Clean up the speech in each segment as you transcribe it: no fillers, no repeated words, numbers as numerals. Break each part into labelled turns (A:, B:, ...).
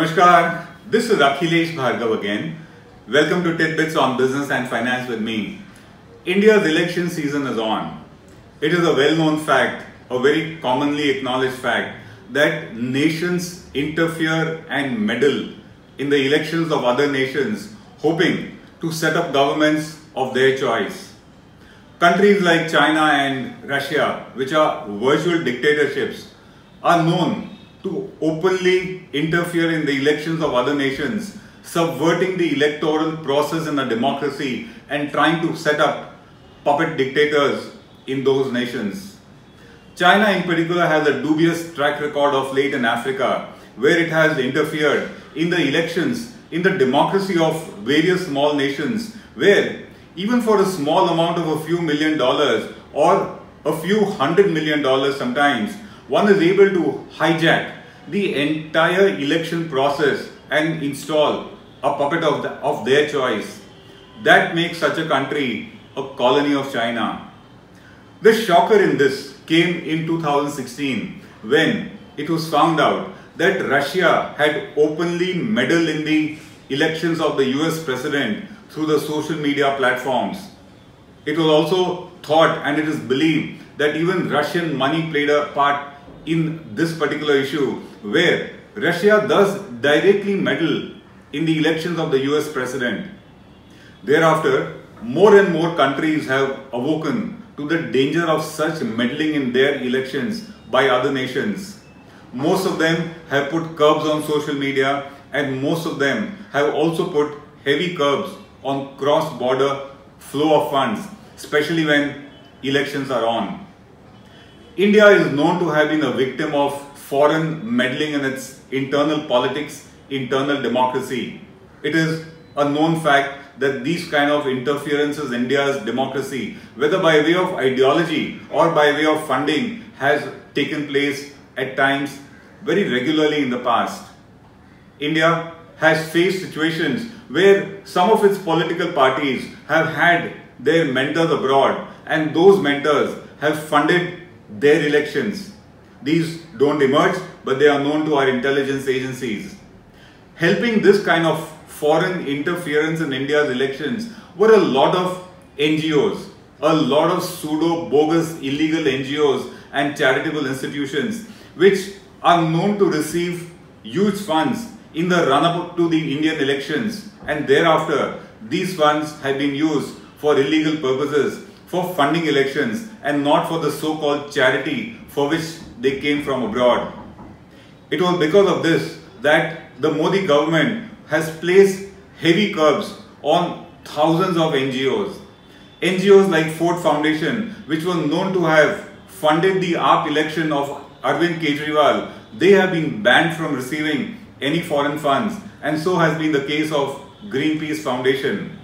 A: Namaskar, this is Akhilesh Bhargav again. Welcome to Tidbits on Business and Finance with me. India's election season is on. It is a well-known fact, a very commonly acknowledged fact, that nations interfere and meddle in the elections of other nations, hoping to set up governments of their choice. Countries like China and Russia, which are virtual dictatorships, are known to openly interfere in the elections of other nations, subverting the electoral process in a democracy and trying to set up puppet dictators in those nations. China in particular has a dubious track record of late in Africa, where it has interfered in the elections in the democracy of various small nations, where even for a small amount of a few $1 million or a few $100 million sometimes, one is able to hijack the entire election process and install a puppet of their choice. That makes such a country a colony of China. The shocker in this came in 2016 when it was found out that Russia had openly meddled in the elections of the US president through the social media platforms. It was also thought, and it is believed, that even Russian money played a part in this particular issue, where Russia does directly meddle in the elections of the US president. Thereafter, more and more countries have awoken to the danger of such meddling in their elections by other nations. Most of them have put curbs on social media, and most of them have also put heavy curbs on cross-border flow of funds, especially when elections are on. India is known to have been a victim of foreign meddling in its internal politics, internal democracy. It is a known fact that these kind of interferences in India's democracy, whether by way of ideology or by way of funding, has taken place at times very regularly in the past. India has faced situations where some of its political parties have had their mentors abroad, and those mentors have funded their elections. These don't emerge, but they are known to our intelligence agencies. Helping this kind of foreign interference in India's elections were a lot of NGOs, a lot of pseudo, bogus, illegal NGOs and charitable institutions, which are known to receive huge funds in the run-up to the Indian elections, and thereafter these funds have been used for illegal purposes, for funding elections, and not for the so-called charity for which they came from abroad. It was because of this that the Modi government has placed heavy curbs on thousands of NGOs. NGOs like Ford Foundation, which was known to have funded the AAP election of Arvind Kejriwal, they have been banned from receiving any foreign funds, and so has been the case of Greenpeace Foundation.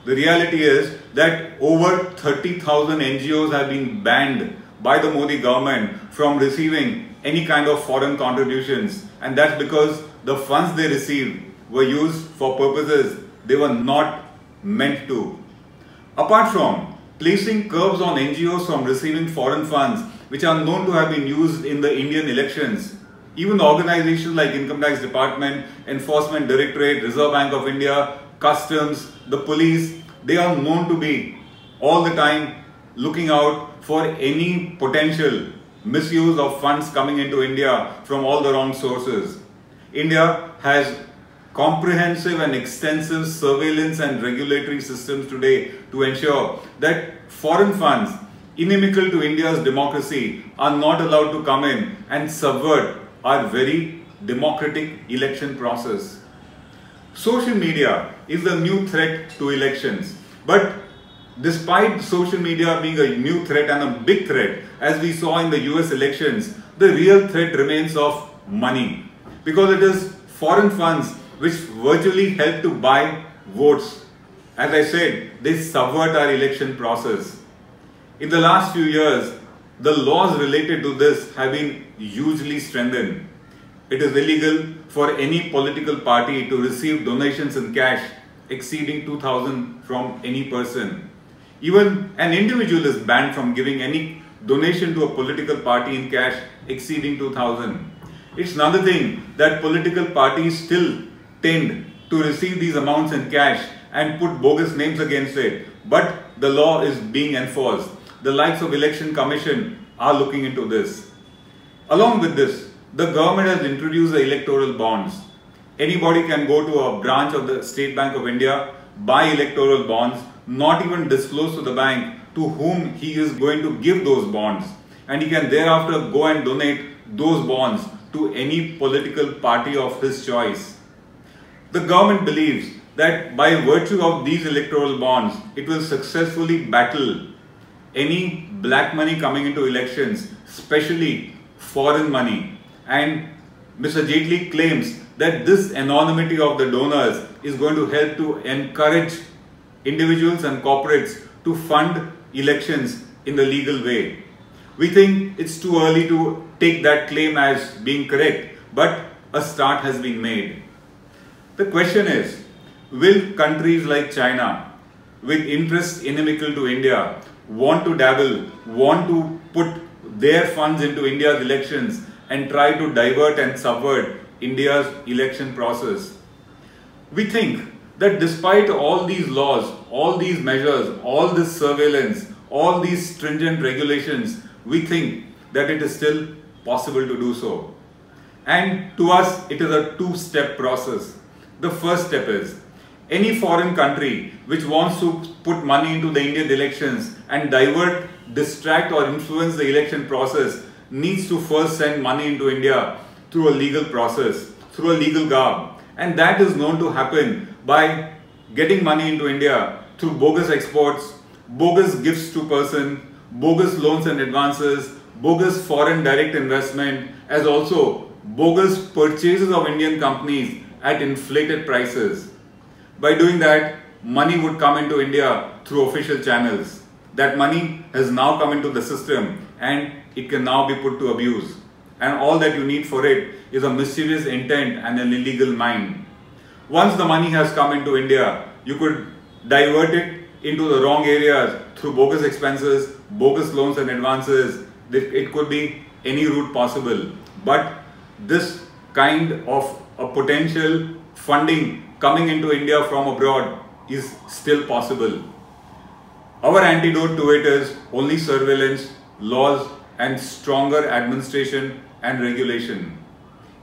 A: The reality is that over 30,000 NGOs have been banned by the Modi government from receiving any kind of foreign contributions, and that's because the funds they received were used for purposes they were not meant to. Apart from placing curbs on NGOs from receiving foreign funds, which are known to have been used in the Indian elections, even organizations like Income Tax Department, Enforcement Directorate, Reserve Bank of India, Customs, the police, they are known to be all the time looking out for any potential misuse of funds coming into India from all the wrong sources. India has comprehensive and extensive surveillance and regulatory systems today to ensure that foreign funds inimical to India's democracy are not allowed to come in and subvert our very democratic election process. Social media is a new threat to elections, but despite social media being a new threat and a big threat, as we saw in the US elections, the real threat remains of money, because it is foreign funds which virtually help to buy votes. As I said, they subvert our election process. In the last few years, the laws related to this have been hugely strengthened. It is illegal for any political party to receive donations in cash exceeding 2,000 from any person. Even an individual is banned from giving any donation to a political party in cash exceeding 2,000. It's another thing that political parties still tend to receive these amounts in cash and put bogus names against it. But the law is being enforced. The likes of Election Commission are looking into this. Along with this, the government has introduced the electoral bonds. Anybody can go to a branch of the State Bank of India, buy electoral bonds, not even disclose to the bank to whom he is going to give those bonds. And he can thereafter go and donate those bonds to any political party of his choice. The government believes that by virtue of these electoral bonds, it will successfully battle any black money coming into elections, especially foreign money. And Mr. Jaitley claims that this anonymity of the donors is going to help to encourage individuals and corporates to fund elections in the legal way. We think it's too early to take that claim as being correct, but a start has been made. The question is, will countries like China, with interests inimical to India, want to dabble, want to put their funds into India's elections and try to divert and subvert India's election process? We think that despite all these laws, all these measures, all this surveillance, all these stringent regulations, we think that it is still possible to do so. And to us, it is a two-step process. The first step is, any foreign country which wants to put money into the Indian elections and divert, distract or influence the election process needs to first send money into India through a legal process, through a legal garb. And that is known to happen by getting money into India through bogus exports, bogus gifts to person, bogus loans and advances, bogus foreign direct investment, as also bogus purchases of Indian companies at inflated prices. By doing that, money would come into India through official channels. That money has now come into the system and it can now be put to abuse. And all that you need for it is a mischievous intent and an illegal mind. Once the money has come into India, you could divert it into the wrong areas through bogus expenses, bogus loans and advances. It could be any route possible. But this kind of a potential funding coming into India from abroad is still possible. Our antidote to it is only surveillance, laws and stronger administration and regulation.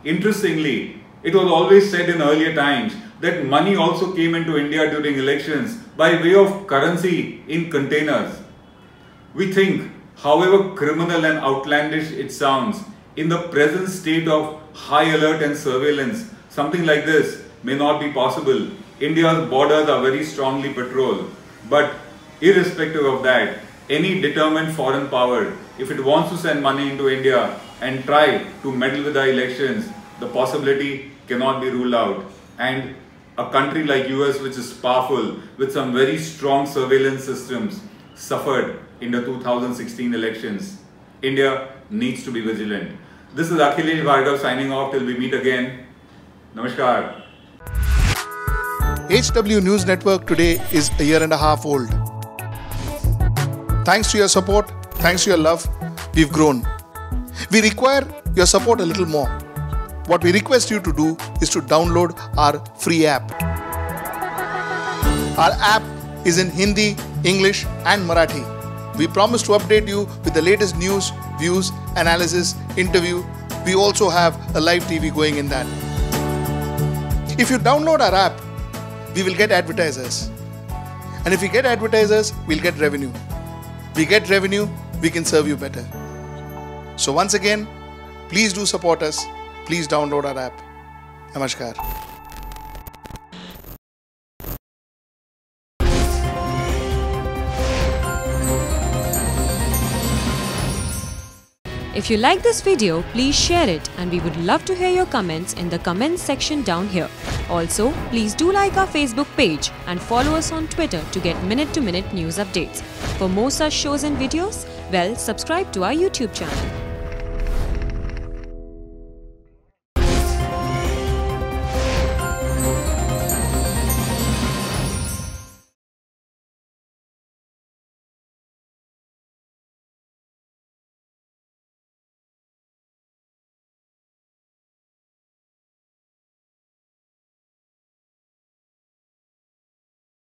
A: Interestingly, it was always said in earlier times that money also came into India during elections by way of currency in containers. We think, however criminal and outlandish it sounds, in the present state of high alert and surveillance, something like this may not be possible. India's borders are very strongly patrolled. But irrespective of that, any determined foreign power, if it wants to send money into India and try to meddle with the elections, the possibility cannot be ruled out. And a country like US, which is powerful with some very strong surveillance systems, suffered in the 2016 elections. India needs to be vigilant. This is Akhilesh Bhargav signing off till we meet again. Namaskar.
B: HW News Network today is a year and a half old. Thanks to your support, thanks to your love, we've grown. We require your support a little more. What we request you to do is to download our free app. Our app is in Hindi, English and Marathi. We promise to update you with the latest news, views, analysis, interview. We also have a live TV going in that. If you download our app, we will get advertisers. And if we get advertisers, we'll get revenue. We get revenue, we can serve you better. So once again, please do support us. Please download our app. Namaskar.
C: If you like this video, please share it and we would love to hear your comments in the comments section down here. Also, please do like our Facebook page and follow us on Twitter to get minute-to-minute news updates. For more such shows and videos, well, subscribe to our YouTube channel.